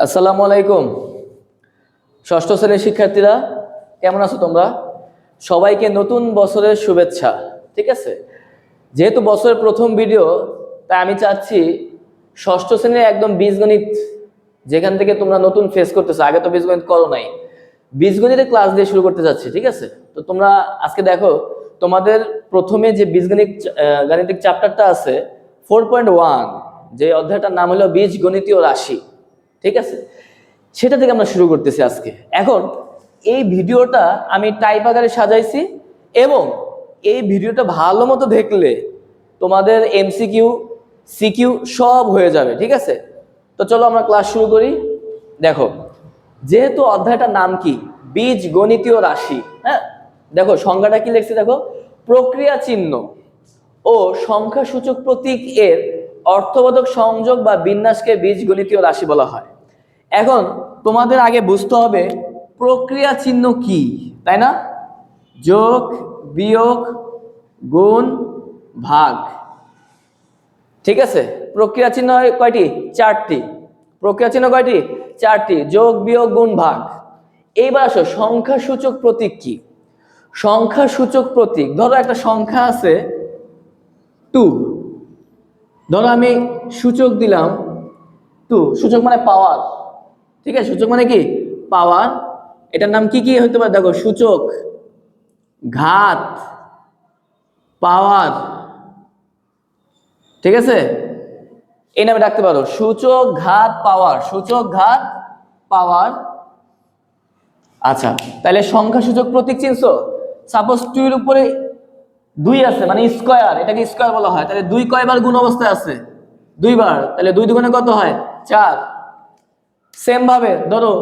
আসসালামু আলাইকুম। ষষ্ঠ শ্রেণীর শিক্ষার্থীরা কেমন আছো তোমরা? সবাইকে নতুন বছরের শুভেচ্ছা। ঠিক আছে, যেহেতু বছরের প্রথম ভিডিও, তাই আমি চাচ্ছি ষষ্ঠ শ্রেণীর একদম বীজগণিত, যেখান থেকে তোমরা নতুন ফেস করতেছো, আগে তো বীজগণিত করো নাই, বীজগণিতের ক্লাস দিয়ে শুরু করতে যাচ্ছি। ঠিক আছে, তো তোমরা আজকে দেখো, তোমাদের প্রথমে যে গাণিতিক চ্যাপ্টারটা আছে 4.1, যে অধ্যায়টার নাম হলো বীজগণিতীয় রাশি। ঠিক আছে, সেটা থেকে আমরা শুরু করতেছি আজকে। এখন এই ভিডিওটা আমি টাইপ আকারে সাজাইছি এবং এই ভিডিওটা ভালো মতো দেখলে তোমাদের এমসিকিউ সিকিউ সব হয়ে যাবে। ঠিক আছে, তো চলো আমরা ক্লাস শুরু করি। দেখো, যেহেতু অধ্যায়টার নাম কি বীজগণিতীয় রাশি, হ্যাঁ, দেখো সংজ্ঞাটা কি লিখছি, দেখো, প্রক্রিয়া চিহ্ন ও সংখ্যাসূচক প্রতীক এর অর্থবোধক সংযোগ বা বিন্যাসকে বীজগণিতীয় রাশি বলা হয়। এখন তোমাদের আগে বুঝতে হবে প্রক্রিয়া চিহ্ন কি, তাই না? যোগ, বিয়োগ, গুণ, ভাগ। ঠিক আছে, প্রক্রিয়া চিহ্ন কয়টি? চারটি। প্রক্রিয়া চিহ্ন কয়টি? চারটি। যোগ, বিয়োগ, গুণ, ভাগ। এইবার আসো, সংখ্যাসূচক প্রতীক কি? সংখ্যাসূচক প্রতীক, ধরো একটা সংখ্যা আছে 2, ধরো আমি সূচক দিলাম 2, সূচক মানে পাওয়ার। ঠিক আছে, সূচক মানে কি? পাওয়ার। এটার নাম কি কি হতে পারে? দেখো, সূচক, ঘাত, পাওয়ার। ঠিক আছে, এই নামে ডাকতে পারো, সূচক, ঘাত, পাওয়ার। সূচক, ঘাত, পাওয়ার। আচ্ছা, তাহলে সংখ্যাসূচক প্রতীক চিনছো? সাপোজ 2 এর উপরে 2 আছে, মানে স্কয়ার, এটাকে স্কয়ার বলা হয়। তাহলে 2 কয়বার গুণ অবস্থায় আছে? 2 বার। তাহলে 2 দুগুণে কত হয়? 4। সেম ভাবে ধরো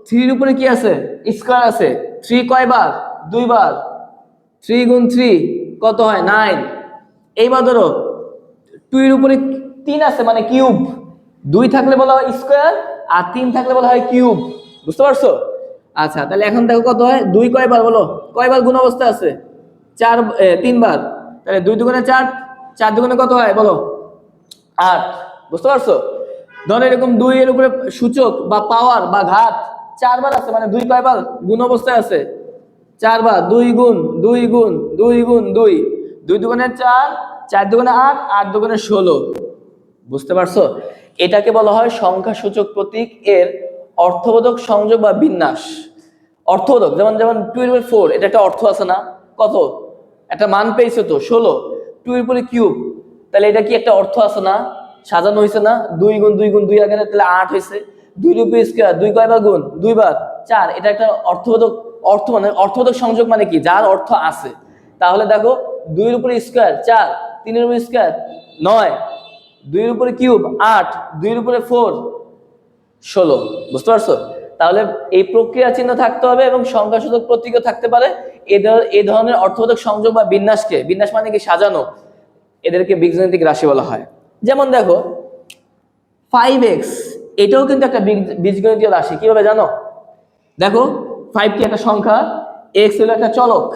3 এর উপরে কি আছে? স্কয়ার আছে। 3 কয়বার? 2 বার। 3 গুণ 3 কত হয়? 9। এইবার ধরো 2 এর উপরে 3 আছে, মানে কিউব। 2 থাকলে বলা হয় স্কয়ার, আর 3 থাকলে বলা হয় কিউব। বুঝতে পারছো? আচ্ছা, তাহলে এখন দেখো কত হয়? 2 কয়বার বলো? কয়বার গুণ অবস্থায় আছে? 3 বার। তাহলে 2 দুগুণে 4, 4 দুগুণে কত হয় বলো? 8। বুঝতে পারছো? ধরো এরকম 2 এর উপরে সূচক বা পাওয়ার বা ঘাত 4 বার আছে, মানে 2 কয়বার গুণ অবস্থায় আছে? 4 বার। 2 গুণ 2 গুণ 2 গুণ 2, 2 দুগুণে 4, 4 দুগুণে 8, 8 দুগুণে 16। বুঝতে পারছো? এটাকে বলা হয় সংখ্যাসূচক প্রতীক এর অর্থবোধক সংযোগ বা বিন্যাস। অর্থবোধক, যেমন যেমন 2 এর উপরে 4, এটা একটা অর্থ আছে না? কত একটা মান পেয়েছো তো 16। 2 এর উপরে কিউব, তাহলে এটা কি একটা অর্থ আছে না? সাজানো হয়েছে না? 2 গুণ 2 গুণ 2 আকারে, তাহলে 8 হয়েছে। 2 এর উপরে স্কয়ার, 2 কয়বার গুণ? 2 বার। 4, এটা একটা অর্থবোধক। অর্থ মানে অর্থবোধক সংযোগ মানে কি? যার অর্থ আছে। তাহলে দেখো, 2 এর উপরে স্কয়ার 4, 3 এর উপরে স্কয়ার 9, 2 এর উপরে কিউব 8, 2 এর উপরে 4 16। বুঝতে পারছো? তাহলে এই প্রক্রিয়া চিহ্ন থাকতে হবে এবং সংখ্যাসূচক প্রতীকও থাকতে পারে। এই ধরনের অর্থবোধক সংযোগ বা বিন্যাসকে, বিন্যাস মানে কি? সাজানো, এদেরকে বীজগণিতিক রাশি বলা হয়। যেমন দেখো 5x, এটাও কিন্তু একটা বীজগণিতীয় রাশি। কিভাবে জানো? দেখো, 5 কি একটা সংখ্যা, x হলো একটা চলক,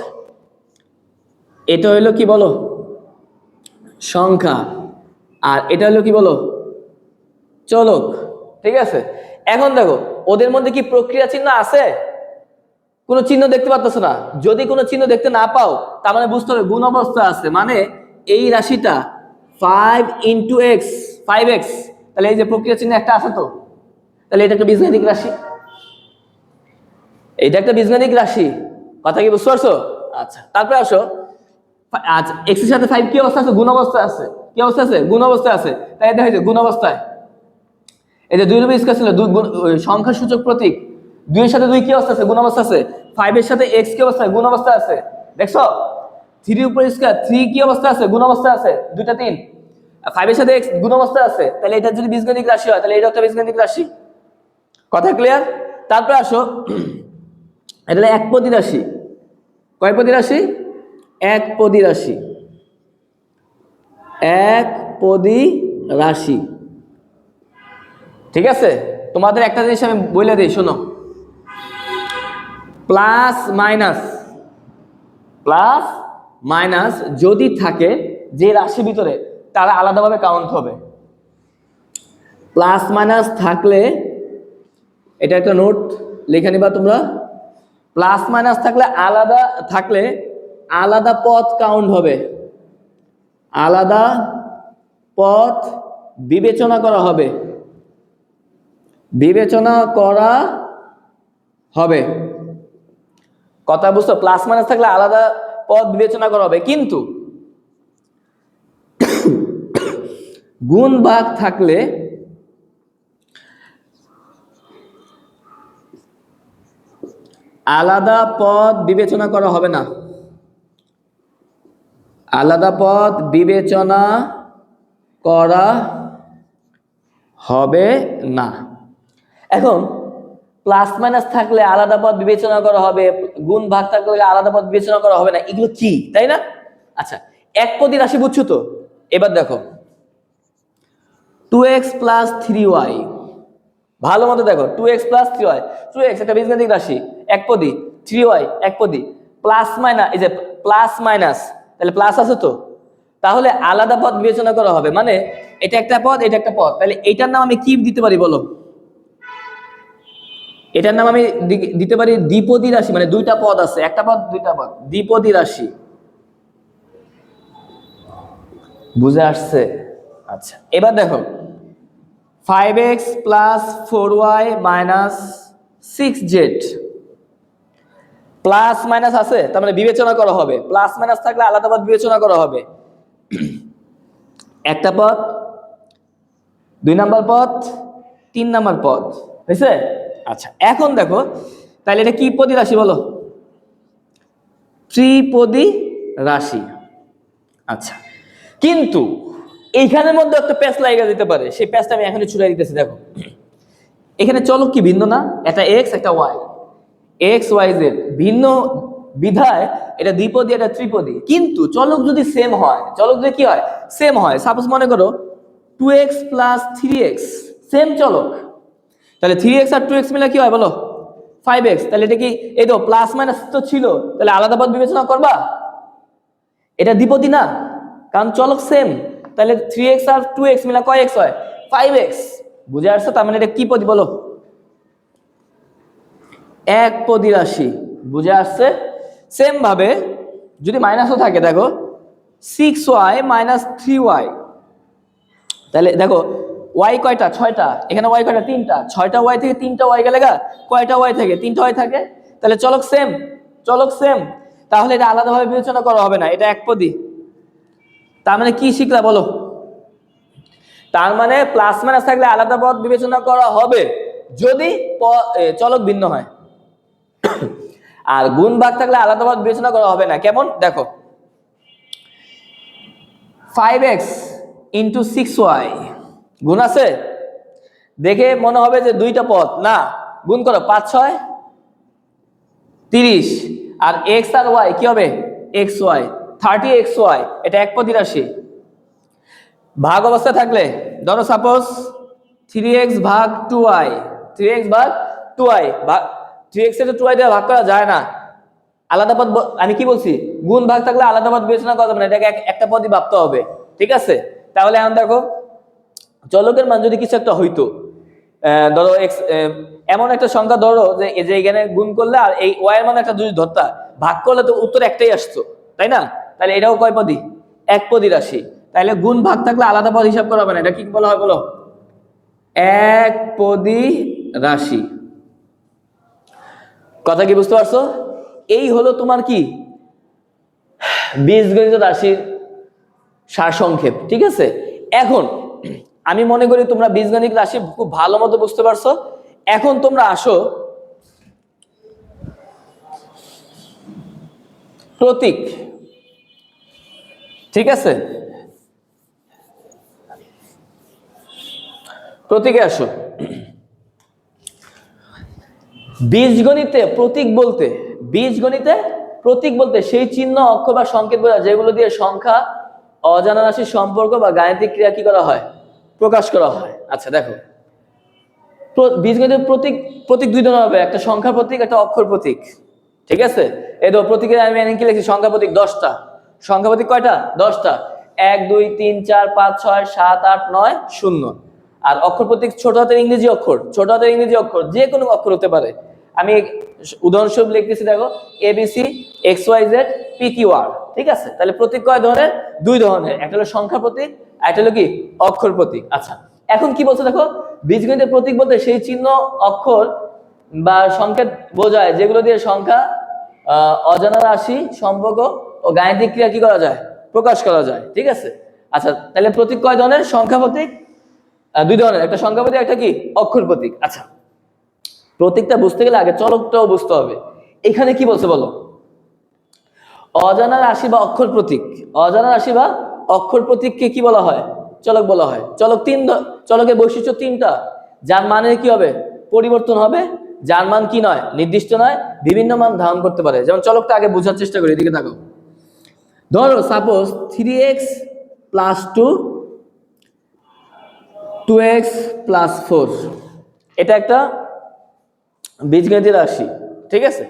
এটা হলো কি বলো? সংখ্যা, আর এটা হলো কি বলো? চলক। ঠিক আছে, এখন দেখো ওদের মধ্যে কি প্রক্রিয়া চিহ্ন আছে? কোনো চিহ্ন দেখতে পাচ্ছ না। যদি কোনো চিহ্ন দেখতে না পাও, তার মানে বুঝতে হবে গুণ অবস্থা আছে, মানে এই রাশিটা 5 ইন্টু এক্স, 5x, তাহলে এই যে প্রক্রিয়া চিহ্ন একটা আছে তো, তাহলে এটা একটা বীজগণিতিক রাশি। এটা একটা বীজগণিতিক রাশি। কথা কি বুঝতে পারছো? আচ্ছা, তারপরে আসো, আচ্ছা, এক্স এর সাথে 5 কি অবস্থা আছে? গুণ অবস্থায় আছে। কি অবস্থা আছে? গুণ অবস্থায় আছে। তাই দেখা যায় গুণ অবস্থায়, এই যে 2 এর উপর স্কয়ার ছিল, সংখ্যা সূচক প্রতীক, 2 এর সাথে 2 কি অবস্থা আছে? গুণ অবস্থা আছে। 5 এর সাথে x কি অবস্থা? গুণ অবস্থা আছে। দেখছো? 3 এর উপর স্কয়ার 3 কি অবস্থা আছে? গুণ অবস্থা আছে। দুইটা 3, 5 এর সাথে x গুণ অবস্থা আছে। তাহলে এটা যদি বীজগণিতিক রাশি হয়, তাহলে এটা একটা বীজগণিতিক রাশি। কথা ক্লিয়ার? তারপর আসো, এটা হলো একপদী রাশি। কয়পদী রাশি? একপদী রাশি। একপদী রাশি। ঠিক আছে, তোমাদের একটা জিনিস আমি বলে দিই, শোনো, প্লাস মাইনাস যদি থাকে যে রাশির ভিতরে, তারা আলাদাভাবে কাউন্ট হবে। প্লাস মাইনাস থাকলে এটা একটা নোট লিখে নিবা তোমরা। প্লাস মাইনাস থাকলে আলাদা পদ কাউন্ট হবে, আলাদা পদ বিবেচনা করা হবে, বিবেচনা করা হবে। কথা বুঝছো? প্লাস মাইনাস থাকলে আলাদা পদ বিবেচনা করা হবে, কিন্তু গুণ ভাগ থাকলে আলাদা পদ বিবেচনা করা হবে না, আলাদা পদ বিবেচনা করা হবে না। এখন প্লাস মাইনাস থাকলে আলাদা পদ বিবেচনা করা হবে, গুণ ভাগ থাকলে আলাদা পদ বিবেচনা করা হবে না, এগুলো কি, তাই না? আচ্ছা, একপদী রাশি বুঝছো তো? এবার দেখো 2x প্লাস 3y, ভালো মতো দেখো 2x প্লাস 3y, 2x একটা বীজগাণিতিক রাশি, একপদী, 3y একপদী, প্লাস মাইনাস, এই যে প্লাস মাইনাস, তাহলে প্লাস আছে তো, তাহলে আলাদা পদ বিবেচনা করা হবে, মানে এটা একটা পদ এটা একটা পদ, তাহলে এটার নাম আমি কি দিতে পারি বলো? এটার নাম আমি দিতে পারি দ্বিপদী রাশি, মানে দুইটা পদ আছে, একটা পদ দুইটা পদ, দ্বিপদী রাশি। বুঝে আসছে? আচ্ছা, এবার দেখো 5x plus 4y minus 6z, plus minus আছে, তার মানে বিবেচনা করা হবে, প্লাস মাইনাস থাকলে আলাদা পদ বিবেচনা করা হবে। একটা পদ, 2 নাম্বার পদ, 3 নাম্বার পদ, হয়েছে? আচ্ছা, এখন দেখো তাহলে এটা কি পদী রাশি বলো? ত্রিপদী রাশি। আচ্ছা, কিন্তু এইখানের মধ্যে একটা প্যাচ লাগা যেতে পারে, সেই প্যাচটা আমি এখনই ছুড়াই দিতেছি। দেখো এখানে চলক কি ভিন্ন না? একটা x একটা y, x y z ভিন্ন বিধায় এটা দ্বিপদী এটা ত্রিপদী, কিন্তু চলক যদি সেম হয়, চলক যদি কি হয়? সেম হয়। সাপোজ মনে করো 2x প্লাস 3x, সেম চলক, তাহলে 3x আর 2x মিলে কি হয় বলো? 5x। তাহলে এটা কি, এই তো প্লাস মাইনাস তো ছিল, তাহলে আলাদা পদ বিবেচনা করবা? এটা দ্বিপদী না, কারণ চলক সেম। তাহলে 3x আর 2x মিলে কয় x হয়? 5x। বুঝে আসছো? তার মানে এটা কি পদী বলো? একপদী রাশি। বুঝে আসছে? সেম ভাবে যদি মাইনাসও থাকে, দেখো 6y মাইনাস 3y, তাহলে দেখো y কয়টা? 6টা, এখানে y কয়টা? 3টা, 6টা y থেকে 3টা y গেলে কয়টা y থাকে? 3টা y থাকে, তাহলে চলক সেম, চলক সেম, তাহলে এটা আলাদাভাবে বিবেচনা করা হবে না, এটা একপদী। তার মানে কি শিখলা বলো? তার মানে প্লাস মাইনাস থাকলে আলাদা পদ বিবেচনা করা হবে যদি চলক ভিন্ন হয়, আর গুণ ভাগ থাকলে আলাদা পদ বিবেচনা করা হবে না। কেমন? দেখো 5x ইন্টু 6y, গুণ আছে, দেখে মনে হবে যে দুইটা পদ, না, গুণ করো, 5 6 30, আর x আর y কি হবে? xy, 30xy, এটা একপদী রাশি। ভাগ অবস্থা থাকলে ধরো সাপোজ 3x ভাগ 2y, 3x ভাগ 2y, 3x এর 2y দিয়ে ভাগ করা যায় না, আলাদা পদ। আমি কি বলছি? গুণ ভাগ থাকলে আলাদা পদ বিবেচনা করা যাবে না, এটাকে একটা পদই ভাবতে হবে, ঠিক আছে? তাহলে এখন দেখো চলকের মান যদি কিছু একটা হইতো, ধরো x, এমন একটা সংখ্যা ধরো যে এখানে গুণ করলে আর এই y এর মান একটা যদি ধরতা, ভাগ করলে তো উত্তর একটাই আসতো, তাই না? তাহলে এটাও কয় পদী? একপদী রাশি। তাহলে গুণ ভাগ থাকলে আলাদা পদ হিসাব করা হবে না, এটা কি বলা হয় বলো? একপদী রাশি। কথা কি বুঝতে পারছো? এই হলো তোমার কি বীজগণিত রাশির সারসংক্ষেপ, ঠিক আছে? এখন আমি মনে করি তোমরা বীজগণিত রাশি খুব ভালো মতো বুঝতে পারছো। এখন তোমরা আসো প্রতীক, ঠিক আছে? প্রতীকে আসো। বীজগণিতে প্রতীক বলতে সেই চিহ্ন, অক্ষর বা সংকেত বোঝা যেগুলো দিয়ে সংখ্যা, অজানা রাশির সম্পর্ক বা গাণিতিক ক্রিয়া কি করা হয়? প্রকাশ করা হয়। আচ্ছা দেখো, বীজগণিতের প্রতীক দুই ধরনের হবে, একটা সংখ্যা প্রতীক, একটা অক্ষর প্রতীক, ঠিক আছে? এই তো প্রতীকের আমি কি লিখছি? সংখ্যা প্রতীক 10টা। সংখ্যা প্রতীক কয়টা? 10টা। 1 2 3 4 5 6 7 8 9 0। আর অক্ষর প্রতীক ছোট হাতের ইংরেজি অক্ষর, ছোট হাতের ইংরেজি অক্ষর যে কোনো অক্ষর হতে পারে। আমি উদাহরণস্বরূপ লিখতেছি, দেখো A B C X Y Z P Q R, ঠিক আছে? তাহলে প্রতীক কয় ধরনের? দুই ধরনের, একটা হলো সংখ্যা প্রতীক, আর একটা হলো কি অক্ষর প্রতীক। আচ্ছা, এখন কি বলছে দেখো, বীজগণিতের প্রতীক বলতে সেই চিহ্ন, অক্ষর বা সংকেত বোঝায় যেগুলো দিয়ে সংখ্যা, অজানা রাশি, সম্পর্ক ও গাণিতিক ক্রিয়া কি করা যায়? প্রকাশ করা যায়, ঠিক আছে? আচ্ছা, তাহলে প্রতীক কয় ধরনের? সংখ্যা প্রতীক দুই ধরনের, একটা সংখ্যা প্রতীক, একটা কি অক্ষর প্রতীক। আচ্ছা, প্রতীকটা বুঝতে গেলে আগে চলকটাও বুঝতে হবে। এখানে কি বলছে বলো? অজানা রাশি বা অক্ষর প্রতীক, অজানা রাশি বা অক্ষর প্রতীককে কি বলা হয়? চলক বলা হয়। চলকের বৈশিষ্ট্য তিনটা, যার মানে কি হবে? পরিবর্তন হবে, যার মান কি নয়? নির্দিষ্ট নয়, বিভিন্ন মান ধারণ করতে পারে। যেমন চলকটা আগে বোঝার চেষ্টা করি, এদিকে থাকো। ধরো suppose 3x plus 2, 2x plus 4, এটা একটা বীজগণিতের রাশি, ঠিক আছে?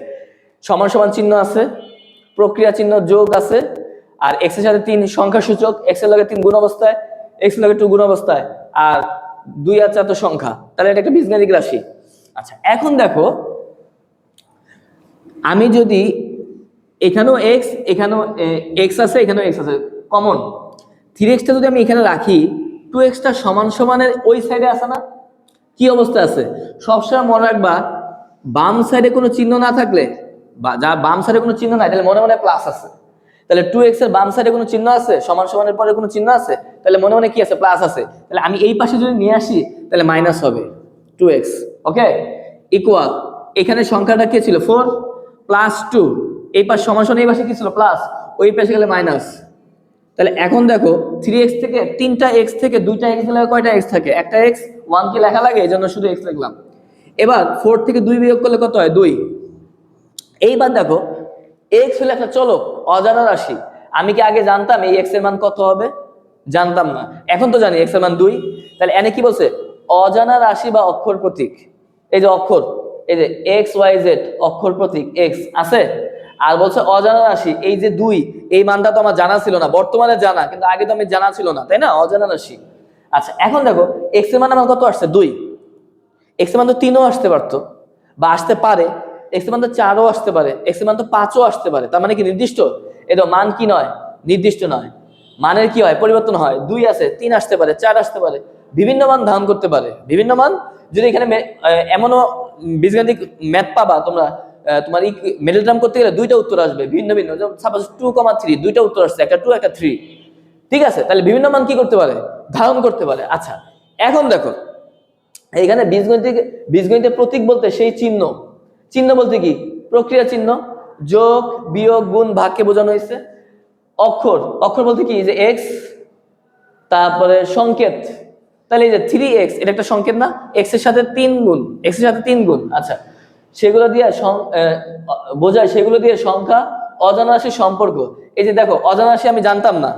সমান সমান চিহ্ন আছে, প্রক্রিয়া চিহ্ন যোগ আছে, আর এক্স এর সাথে 3 সংখ্যা সূচক, এক্স এর লগে 3 গুণ অবস্থায়, এক্স এর লগে 2 গুণ অবস্থায়, আর 2 আর 4 তো সংখ্যা, তাহলে এটা একটা বীজগণিতিক রাশি। আচ্ছা, এখন দেখো আমি যদি এখানেও এক্স, এখানেও এক্স আছে, এখানেও এক্স আছে, কমন 3x টা যদি আমি এখানে রাখি, 2x টা সমান সমানের ওই সাইডে আছে না? কি অবস্থা আছে? সবসময় মনে রাখবা, বাম সাইডে কোনো চিহ্ন না থাকলে, বা যা বাম সাইডে কোনো চিহ্ন নাই, তাহলে মনে মনে প্লাস আছে। তাহলে 2x এর বাম সাইডে কোনো চিহ্ন আছে, সমান সমানের পরে কোনো চিহ্ন আছে, তাহলে মনে মনে কি আছে? প্লাস আছে। তাহলে আমি এই পাশে যদি নিয়ে আসি, তাহলে মাইনাস হবে 2x, ওকে? ইকুয়াল, এখানে সংখ্যাটা কি ছিল? 4 প্লাস 2, এই পাশে সমান সমান, এই পাশে কি ছিল? প্লাস, ওই পাশে গেলে মাইনাস। তাহলে এখন দেখো 3x থেকে 3টা x থেকে 2টা x দিলে কয়টা x থাকে? একটা x, 1 কি লেখা লাগে? এজন্য শুধু x লিখলাম। এবার 4 থেকে 2 বিয়োগ করলে কত হয়? 2। এইবার দেখো x হলো একটা চলক, অজানা রাশি। আমি কি আগে জানতাম এই x এর মান কত হবে? জানতাম না। এখন তো জানি x এর মান 2। তাহলে এনে কি বলছে? অজানা রাশি বা অক্ষর প্রতীক। এই যে অক্ষর, এই যে x y z অক্ষর প্রতীক x আছে, আর বলছে অজানা রাশি, এই যে 2, এই মানটা তো আমার জানা ছিল না, বর্তমানে জানা, কিন্তু আগে তো আমি জানা ছিল না, তাই না? অজানা রাশি। আচ্ছা, এখন দেখো x এর মান আমার কত আসছে? 2। x এর মান তো 3ও আসতে পারতো, বা আসতে পারে। x এর মান তো 4ও আসতে পারে, x এর মান তো 5ও আসতে পারে। তার মানে কি নির্দিষ্ট? এই তো মান কি নয়? নির্দিষ্ট নয়। মানের কি হয়? পরিবর্তন হয়। 2 আছে, 3 আসতে পারে, 4 আসতে পারে, বিভিন্ন মান ধারণ করতে পারে। বিভিন্ন মান, যদি এখানে এমনও বীজগাণিতিক ম্যাথ পাবা তোমরা, তোমার মিডল টার্ম করতে গেলে 2টা উত্তর আসবে ভিন্ন ভিন্ন। যেমন সাপোজ 2,3, 2টা উত্তর আসছে, একটা 2 একটা 3, ঠিক আছে? তাহলে বিভিন্ন মান কি করতে পারে? ধারণ করতে পারে। আচ্ছা, এখন দেখো এইখানে বীজগণিতের প্রতীক বলতে সেই চিহ্ন, চিহ্ন বলতে কি? প্রক্রিয়া চিহ্ন, যোগ বিয়োগ গুণ ভাগকে বোঝানো হয়েছে। অক্ষর, অক্ষর বলতে কি? যে x, তারপরে সংকেত, তাহলে এই যে 3x, এটা একটা সংকেত না? x এর সাথে 3 গুণ, x এর সাথে 3 গুণ। আচ্ছা, সেগুলো দিয়ে বোঝায়, সেগুলো দিয়ে সংখ্যা, অজানা রাশির সম্পর্ক। এই যে দেখো, অজানা রাশি আমি জানতাম না,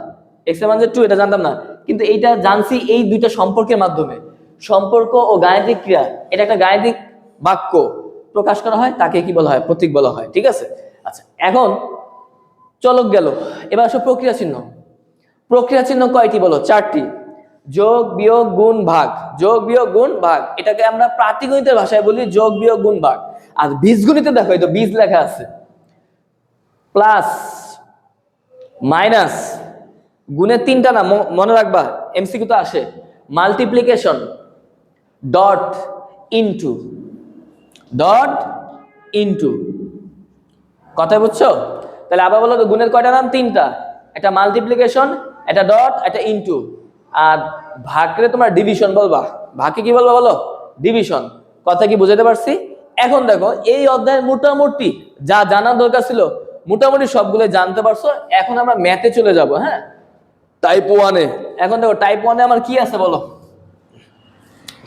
x এর মান যে 2, এটা জানতাম না, কিন্তু এইটা জানছি এই দুইটা সম্পর্কের মাধ্যমে। সম্পর্ক ও গাণিতিক ক্রিয়া, এটা একটা গাণিতিক বাক্য প্রকাশ করা হয়, তাকে কি বলা হয়? প্রতীক বলা হয়, ঠিক আছে? আচ্ছা, এখন চলক গেল, এবার আসো প্রক্রিয়া চিহ্ন। প্রক্রিয়া চিহ্ন কয়টি বলো? 4টি। যোগ বিয়োগ গুণ ভাগ, যোগ বিয়োগ গুণ ভাগ, এটাকে আমরা পাটিগণিতের ভাষায় বলি যোগ বিয়োগ গুণ ভাগ। আর বীজগণিতে দেখো, এই তো বীজ লেখা আছে, প্লাস মাইনাস, গুণের 3টা না, মনে রাখবা, এমসিকিউ তো আসে। Multiplication, dot, into, dot, into. কথা বুঝছো? তাহলে আবার বলো তো, গুণের কয়টা নাম? 3টা, একটা মাল্টিপ্লিকেশন, একটা ডট, একটা ইনটু। আর ভাগকে তোমার ডিভিশন বলবা। ভাগকে কি বলবা বলো? ডিভিশন। কথা কি বুঝাতে পারছি? এখন দেখো এই অধ্যায়ের মোটামুটি যা জানার দরকার ছিল মোটামুটি সবগুলো জানতে পারছো। এখন আমরা ম্যাথে চলে যাব। হ্যাঁ, টাইপ 1-এ। এখন দেখো টাইপ 1-এ আমার কি আছে বলো?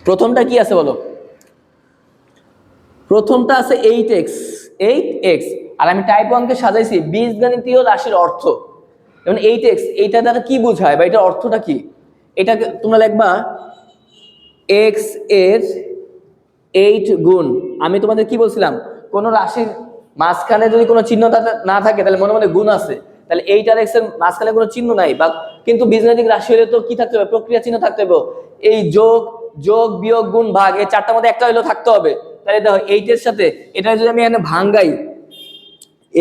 প্রথমটা কি আছে বলো? প্রথমটা আছে 8x, 8x। আর আমি টাইপ 1-কে সাজাইছি বীজগণিতীয় রাশির অর্থ। যেমন 8x, এইটা দ্বারা কি বোঝায় বা এটার অর্থটা কি? এটাকে তোমরা লিখবা x এর 8 গুণ। আমি তোমাদের কি বলছিলাম? কোন রাশির মাঝখানে যদি কোনো চিহ্ন না থাকে, তাহলে মনে মনে গুণ আছে। তাহলে 8 আর x এর মাঝখানে কোনো চিহ্ন নাই, বা কিন্তু বীজগণিতিক রাশি হলে তো কি থাকতে হবে? প্রক্রিয়া চিহ্ন থাকতে হবে। এই যোগ যোগ বিয়োগ গুণ ভাগ, এই চারটার মধ্যে একটা হইলেও থাকতে হবে। তাহলে দেখো 8 এর সাথে এটা যদি আমি এখানে ভাঙ্গাই,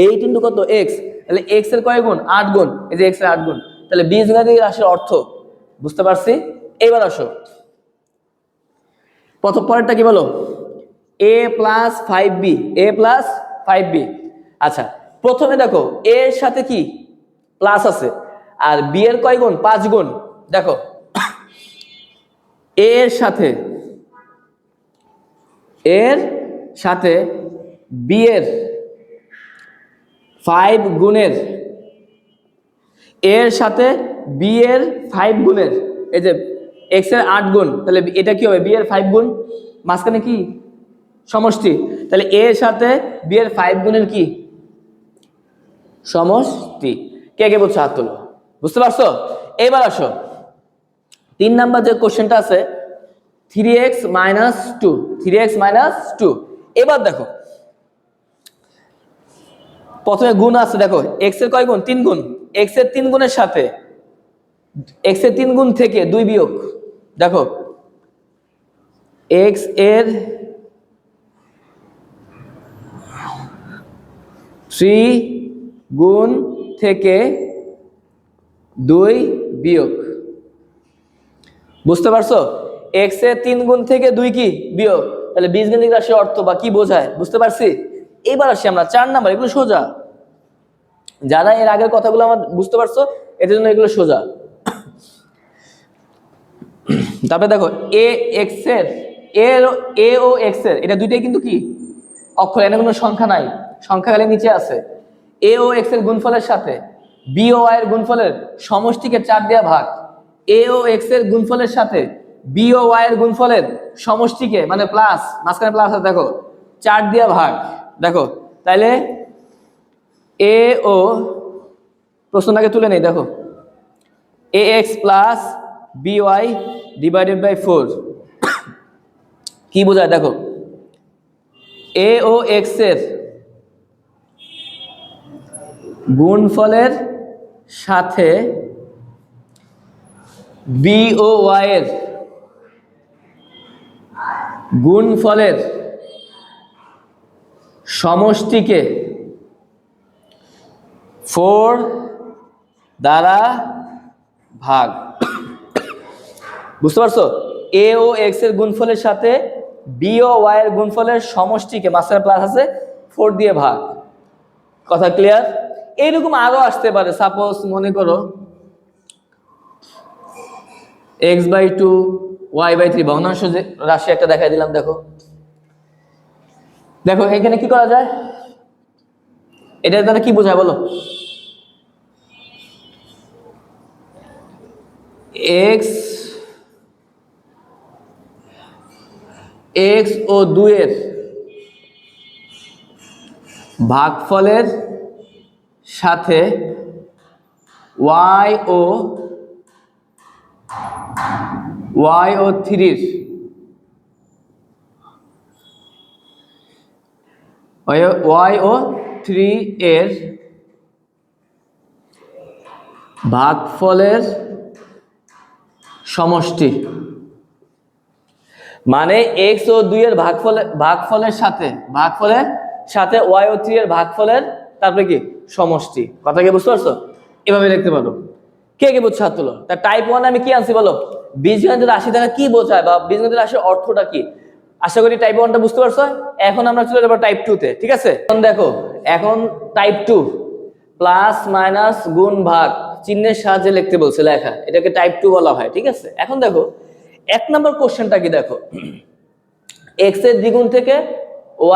8 ইন্টু কত x, তাহলে x এর কয় গুণ? 8 গুণ। এই যে x এর 8 গুণ, তাহলে বীজগাণিতিক রাশির অর্থ বুঝতে পারছি। এবার আসো প্রথম পরেরটা কি বলো, a plus 5b, a plus 5b। আচ্ছা প্রথমে দেখো a এর সাথে কি প্লাস আছে, আর b এর কয় গুণ? 5 গুণ। দেখো a এর সাথে b এর 5 গুণের, এর সাথে b এর 5 গুণের, এই যে x এর 8 গুণ, তাহলে এটা কি হবে? b এর 5 গুণ, মাঝখানে কি সমষ্টি, তাহলে a এর সাথে b এর 5 গুণের কি সমষ্টি। কে কে বুঝছো হাত তোলো, বুঝতে পারছো? এবার আসো 3 নাম্বার যে কোশ্চেনটা আছে 3x মাইনাস 2, 3x মাইনাস 2। এবার দেখো প্রথমে গুণ আছে, দেখো x এর কয় গুণ? 3 গুণ। x এর 3 গুণের সাথে x এর 3 গুণ থেকে 2 বিয়োগ, দেখো x এর 3 গুণ থেকে 2 বিয়োগ, বুঝতে পারছো? x এর 3 গুণ থেকে 2 কি বিয়োগ, তাহলে বীজগাণিতিক রাশির অর্থ বা কি বোঝায়, বুঝতে পারছি। এবার আসি আমরা 4 নাম্বার, এগুলো সোজা, যারা এর আগের কথাগুলো আমার বুঝতে পারছো এর জন্য এগুলো সোজা। তারপরে দেখো a x এর a ও x এর, এটা দুইটাই কিন্তু কি অক্ষর, এখানে কোনো সংখ্যা নাই, সংখ্যা খালি নিচে আছে। a ও x এর গুণফলের সাথে b ও y এর গুণফলের সমষ্টিকে 4 দিয়ে ভাগ, a ও x এর গুণফলের সাথে b ও y এর গুণফলের সমষ্টিকে, মানে প্লাস, মাঝখানে প্লাস আছে, দেখো 4 দিয়ে ভাগ। দেখো তাইলে a ও, প্রশ্নটাকে তুলে নেই, দেখো ax plus by divided by 4 কি বোঝায়? দেখো a ও x এর গুণফলের সাথে b ও y এর গুণফলের সমষ্টিকে 4 দ্বারা ভাগ, বুঝতে পারছো? a ও x এর গুণফলের সাথে b ও y এর গুণফলের সমষ্টিকে, মাস্টার প্লাস আছে, 4 দিয়ে ভাগ। কথা ক্লিয়ার? এইরকম আরো আসতে পারে, সাপোজ মনে করো x/2 y/3 ভগ্নাংশ রাশি একটা দেখাই দিলাম। দেখো দেখো এখানে কি করা যায়, এটা দ্বারা কি বোঝায় বলো? x ও 2 এর ভাগফলের সাথে y ও 3 এর ভাগফলের সমষ্টি, মানে x ও 2 এর ভাগফলের সাথে y ও 3 এর ভাগফলের তারপরে কি সমষ্টি। কথা কি বুঝতে পারছো? এভাবে লিখতে পারো। কে কে বুঝছো হাত তোলো। তার টাইপ 1 আমি কি আনছি বলো? বীজগণিতের রাশি দ্বারা কি বোঝায় বা বীজগণিতের রাশির অর্থটা কি। আশা করি টাইপ 1টা বুঝতে পারছো। এখন আমরা চলে যাব টাইপ 2 তে, ঠিক আছে? এখন দেখো, এখন টাইপ 2 প্লাস মাইনাস গুণ ভাগ চিহ্নের সাহায্যে লিখতে বলছে, লেখা, এটাকে টাইপ 2 বলা হয়, ঠিক আছে? এখন দেখো 1 নম্বর কোশ্চেনটা কি, দেখো x এর দ্বিগুণ থেকে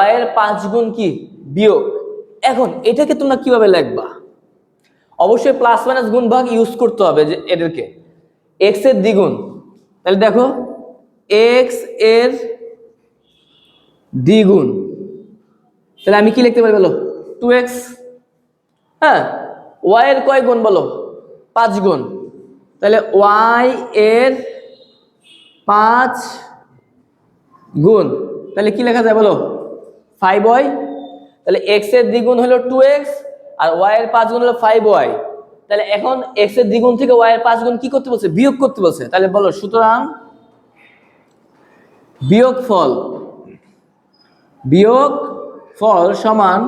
y এর 5 গুণ কি বিয়োগ। এখন এটাকে তোমরা কিভাবে লিখবা? অবশ্যই প্লাস মাইনাস গুণ ভাগ ইউজ করতে হবে, যে এদেরকে x এর দ্বিগুণ, তাহলে দেখো x এর দ্বিগুণ, তাহলে আমি কি লিখতে পারি বলো? 2x। হ্যাঁ, y এর কয় গুণ বলো? 5 গুণ, তাহলে y এর 5 গুণ, তাহলে কি লেখা যায় বলো? 5y। তাহলে x এর দ্বিগুণ হলো 2x আর y এর 5 গুণ হলো 5y। তাহলে এখন x এর দ্বিগুণ থেকে y এর 5 গুণ কি করতে বলছে? বিয়োগ করতে বলছে। তাহলে বলো, সুতরাং বিয়োগফল বিয়োগফল সমান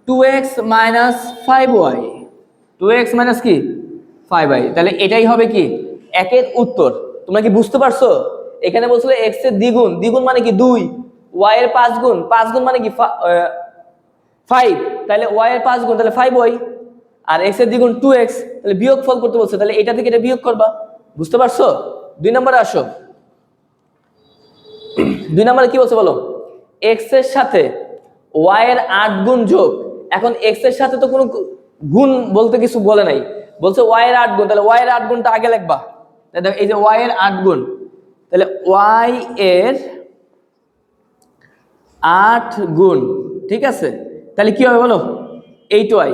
2x minus 5y 2x minus কি 5y, তাহলে এটাই হবে কি একের উত্তর। তোমরা কি বুঝতে পারছো? এখানে বলছিল x এর দ্বিগুণ, দ্বিগুণ মানে কি 2, y এর 5 গুণ, 5 গুণ মানে কি 5, তাহলে y এর 5 গুণ তাহলে 5y, আর x এর দ্বিগুণ 2x, তাহলে বিয়োগফল করতে বলছে, তাহলে এটা থেকে এটা বিয়োগ করবা। বুঝতে পারছো? 2 নম্বরে আসো। 2 নম্বরে কি বলছে বলো? x এর সাথে y এর 8 গুণ যোগ। এখন x এর সাথে তো কোনো গুণ বলতে কিছু বলে নাই, বলছে y এর 8 গুণ, তাহলে y এর 8 গুণটা আগে লিখবা। তাহলে দেখো এই যে y এর 8 গুণ, তাহলে y এর 8 গুণ, ঠিক আছে? তাহলে কি হবে বলো? 8y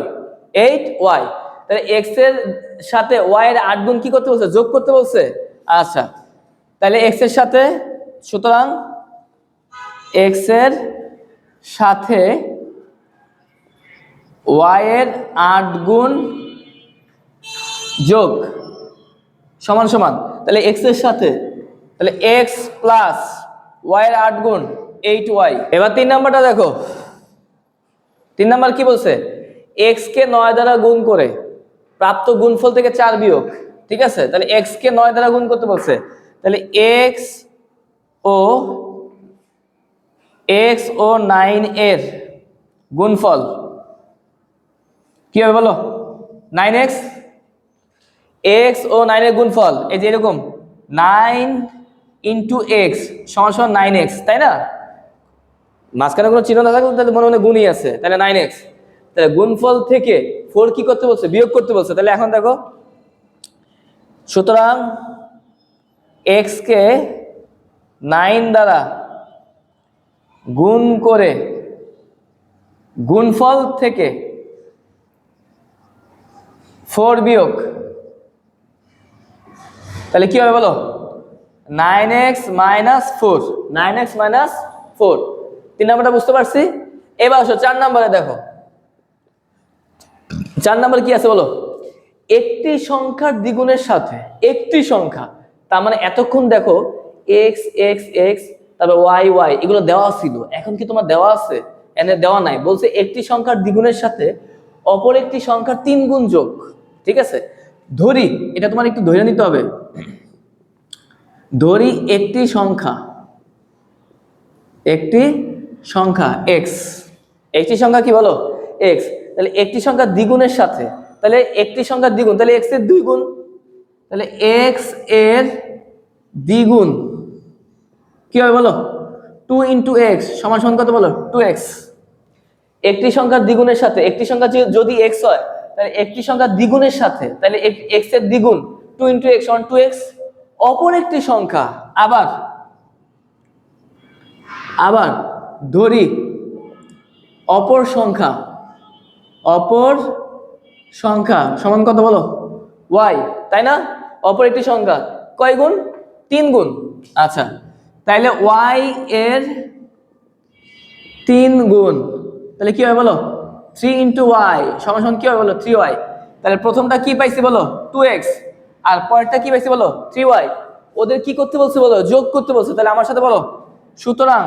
8y, তাহলে x এর সাথে y এর 8 গুণ কি করতে বলছে? যোগ করতে বলছে। আচ্ছা, তাহলে x এর সাথে, সুতরাং x এর সাথে y এর 8 গুণ যোগ সমান সমান, তাহলে x এর সাথে, তাহলে x প্লাস y এর 8 গুণ 8y। এবার 3 নাম্বারটা দেখো। 3 নাম্বার কি বলছে? x কে 9 দ্বারা গুণ করে প্রাপ্ত গুণফল থেকে 4 বিয়োগ, ঠিক আছে? তাহলে x কে 9 দ্বারা গুণ করতে বলছে, তাহলে x ও 9 এর গুণফল কি হবে বলো? 9x, x ও 9 এর গুণফল এই যে এরকম 9 ইন্টু x সমান সমান 9x, তাই না? মাঝখানে কোনো চিহ্ন না থাকলে তাহলে মনে মনে গুণই আছে, তাহলে 9x। তাহলে গুণফল থেকে 4 কি করতে বলছে? বিয়োগ করতে বলছে। তাহলে এখন দেখো, সুতরাং x কে 9 দ্বারা গুণ করে গুণফল থেকে 4 বিয়োগ, তাহলে কি হবে বলো? 9x minus 4, 9x minus 4। 3 নাম্বারটা বুঝতে পারছি। এবার আসো 4 নাম্বারে দেখো। 4 নাম্বার কি আছে বলো? একটি সংখ্যার দ্বিগুণের সাথে একটি সংখ্যা, তার মানে এতক্ষণ দেখো x x x তারপর y y এগুলো দেওয়া ছিল, এখন কি তোমার দেওয়া আছে? এনে দেওয়া নাই, বলছে একটি সংখ্যার দ্বিগুণের সাথে অপর একটি সংখ্যার 3 গুণ যোগ, ঠিক আছে? ধরি, এটা তোমার একটু ধরে নিতে হবে। ধরি একটি সংখ্যা x, একটি সংখ্যা কি বলো? x, তাহলে একটি সংখ্যা দ্বিগুণের সাথে, তাহলে একটি সংখ্যার দ্বিগুণ, তাহলে x এর 2 গুণ, তাহলে x এর দ্বিগুণ কি হবে বলো? 2 ইন্টু x সমান সমান কত বলো? 2x। একটি সংখ্যার দ্বিগুণের সাথে, একটি সংখ্যা যদি x হয়, তাহলে একটি সংখ্যার দ্বিগুণের সাথে, তাহলে x এর দ্বিগুণ 2 ইন্টু x সমান 2x। অপর একটি সংখ্যা, আবার ধরি অপর সংখ্যা সমান কত বলো? y, তাই না? অপর একটি সংখ্যা কয় গুণ? 3 গুণ। আচ্ছা, তাইলে y এর 3 গুণ, তাহলে কি হয় বলো? 3 ইন্টু y সমান সমান কি হয় বলো? 3y। তাহলে প্রথমটা কি পাইছি বলো? 2x, আর পরেরটা কি পাইছি বলো? 3y। ওদের কি করতে বলছে বলো? যোগ করতে বলছে। তাহলে আমার সাথে বলো, সুতরাং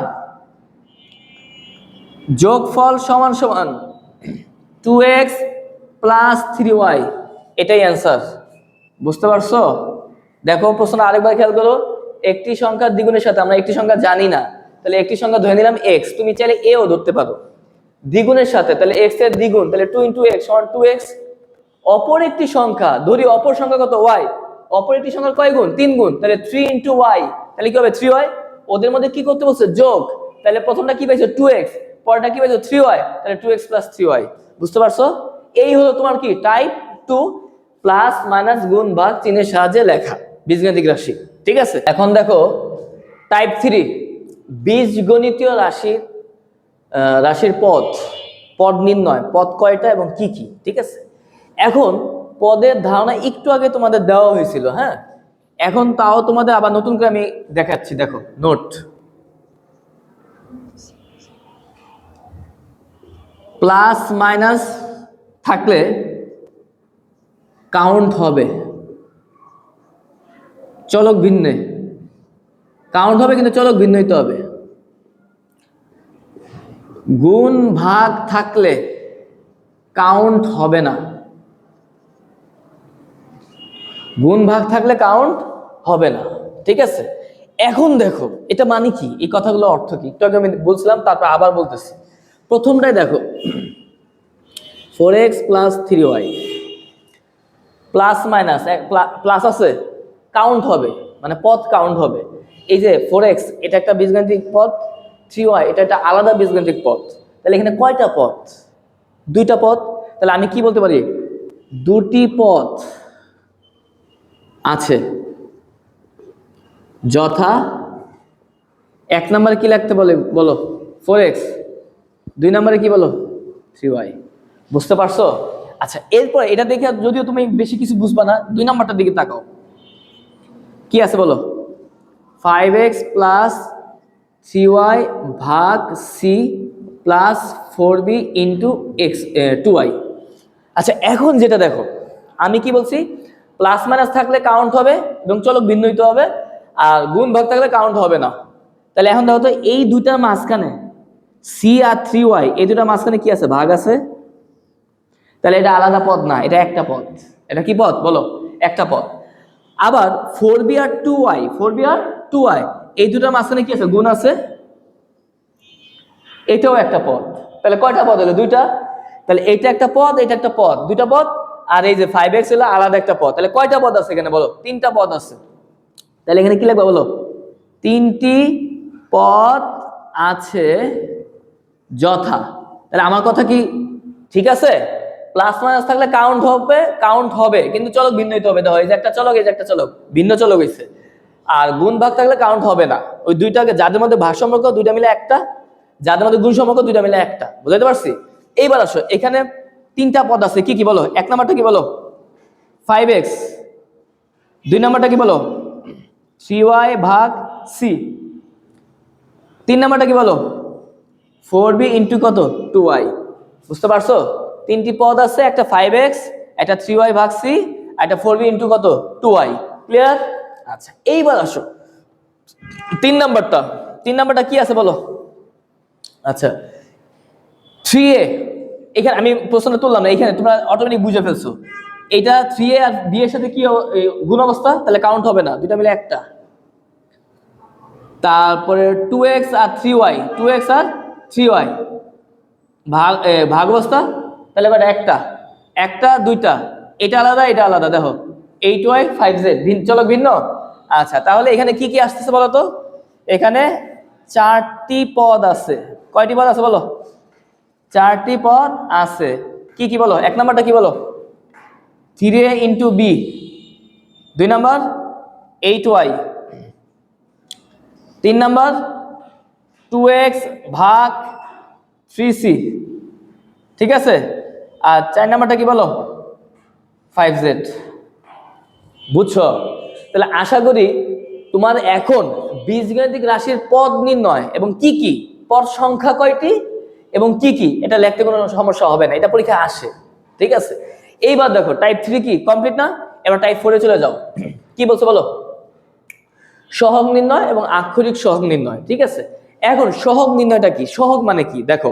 যোগফল সমান সমান 2x প্লাস 3y, এটাই অ্যান্সার। বুঝতে পারছো? দেখো প্রশ্ন আরেকবার খেয়াল করো। একটি সংখ্যার দ্বিগুণের সাথে, আমরা একটি সংখ্যা জানি না, তাহলে একটি সংখ্যা ধরে নিলাম x, তুমি চাইলে a ও ধরতে পারো। দ্বিগুণের সাথে, তাহলে x এর দ্বিগুণ, তাহলে 2 ইন্টু x সমান 2x। অপর একটি সংখ্যা, ধরি অপর সংখ্যা কত? y। অপর একটি সংখ্যার কয় গুণ? 3 গুণ, তাহলে 3 ইন্টু y, তাহলে কি হবে? 3y। ওদের মধ্যে কি করতে বলছে? যোগ। তাহলে প্রথমটা কি পাইছো? 2x, পরেরটা কি পাইছো? 3y, তাহলে 2x প্লাস 3y। বুঝতে পারছো? এই হলো তোমার কি টাইপ 2 প্লাস মাইনাস গুণ ভাগ চিহ্নের সাহায্যে লেখা বীজগণিতিক রাশি, ঠিক আছে? এখন দেখো টাইপ 3, বীজগণিতীয় রাশির পদ নির্ণয়। পদ কয়টা এবং কি কি, ঠিক আছে? এখন পদের ধারণা একটু আগে তোমাদের দেওয়া হয়েছিল, হ্যাঁ? এখন তাও তোমাদের আবার নতুন করে আমি দেখাচ্ছি। দেখো নোট, প্লাস মাইনাস থাকলে কাউন্ট হবে চলক ভিন্নে, কাউন্ট হবে কিন্তু চলক ভিন্ন হইতে হবে। গুণ ভাগ থাকলে কাউন্ট হবে না, গুণ ভাগ থাকলে কাউন্ট হবে না, ঠিক আছে। এখন দেখো এটা মানে কি, এই কথাগুলো অর্থ কি একটু আগে আমি বলছিলাম, তারপর আবার বলতেছি। প্রথমটাই দেখো 4x plus 3y plus minus plus আছে, কাউন্ট হবে, মানে পদ কাউন্ট হবে। এই যে 4x এটা একটা বীজগাণিতিক পদ, 3y এটা একটা আলাদা বীজগাণিতিক পদ, তাহলে এখানে কয়টা পদ? দুইটা পদ। তাহলে আমি কি বলতে পারি, দুটি পদ আছে, যথা এক নম্বরে কি লিখতে বলে বলো 4x, দুই নম্বরে কি বলো 3y। বুঝতে পারছো? আচ্ছা, এরপর এটা দেখে যদিও তুমি বেশি কিছু বুঝবা না, দুই নম্বরটার দিকে তাকাও, কি আছে বলো, 5x প্লাস 3y ভাগ c plus 4b into x 2y। আচ্ছা, এখন যেটা দেখো, আমি কি বলছি, প্লাস মাইনাস থাকলে কাউন্ট হবে এবং চলক ভিন্ন হইতে হবে, আর গুণ ভাগ থাকলে কাউন্ট হবে না। তাহলে এখন দেখো তো এই দুইটার মাঝখানে c আর 3y, এই দুটার মাঝখানে কি আছে, ভাগ আছে। তাহলে এটা আলাদা পদ না, এটা একটা পদ। এটা কি পদ বলো, একটা পদ। আবার 4b আর 2y, 4b আর 2y এই দুটার মাঝখানে কি আছে, গুণ আছে, এটাও একটা পদ। তাহলে কয়টা পদ হলো, দুইটা। তাহলে এটা একটা পদ, এটা একটা পদ, দুইটা পদ। আর এই যে 5x হলো আলাদা একটা পদ। তাহলে কয়টা পদ আছে এখানে বলো, তিনটা পদ আছে। তাহলে এখানে কি লিখবা বলো, তিনটি পদ আছে যথা। তাহলে আমার কথা কি ঠিক আছে? প্লাস মাইনাস থাকলে কাউন্ট হবে, কাউন্ট হবে কিন্তু চলক ভিন্ন হইতে হবে। দেখো এই যে একটা চলক, এই যে একটা চলক, ভিন্ন চলক হইছে। আর গুণ ভাগ থাকলে কাউন্ট হবে না। ওই দুইটাকে যাদের মধ্যে ভাগ সম্পর্ক দুইটা মিলে একটা, যাদের মধ্যে গুণ সম্পর্ক দুইটা মিলে একটা। বুঝাইতে পারছি? এইবার আসো, এখানে তিনটা পদ আছে, কি কি বলো? এক নাম্বারটা কি বলো, 5x। দুই নাম্বারটা কি বলো, 3y ভাগ c। তিন নাম্বারটা কি বলো, 4b ইন্টু কত, 2y। বুঝতে পারছো? তিনটি পদ আছে, একটা 5x, একটা 3y ভাগ c, একটা 4b ইন্টু কত, 2y। ক্লিয়ার? আচ্ছা, এইবার আসো তিন নাম্বারটা। তিন নাম্বারটা কি আছে বলো? আচ্ছা, 3a, এখানে আমি প্রশ্নটা তুললাম না, এখানে তোমরা অটোমেটিক বুঝে ফেলছো। এটা 3a আর b এর সাথে কি গুণ অবস্থা, তাহলে কাউন্ট হবে না, দুইটা মিলে একটা। তারপরে 2x আর 3y, 2x আর 3y ভাগ অবস্থা, তাহলে এবার একটা, একটা দুইটা, এটা আলাদা এটা আলাদা। দেখো 8y 5z চলক ভিন্ন। আচ্ছা, তাহলে এখানে কি কি আসতেছে বলো তো? এখানে চারটি পদ আছে। কয়টি পদ আছে বলো? চারটি পদ আছে। কি কি বলো? এক নাম্বারটা কি বলো, 3a ইন্টু b। দুই নাম্বার 8y। তিন নাম্বার 2x ভাগ 3c, ঠিক আছে। আর চার নাম্বারটা কি বলো, 5z। বুঝছো? তাহলে আশা করি তোমার এখন বীজগাণিতিক রাশির পদ নির্ণয় এবং কি কি পদ সংখ্যা কয়টি এবং কি কি এটা লিখতে কোনো সমস্যা হবে না, এটা পরীক্ষায় আসে, ঠিক আছে। এইবার দেখো টাইপ 3 কি কমপ্লিট না, এবার টাইপ 4 এ চলে যাও। কি বলছো বলো, সহগ নির্ণয় এবং আক্ষরিক সহগ নির্ণয়, ঠিক আছে। এখন সহগ নির্ণয়টা কি, সহগ মানে কি? দেখো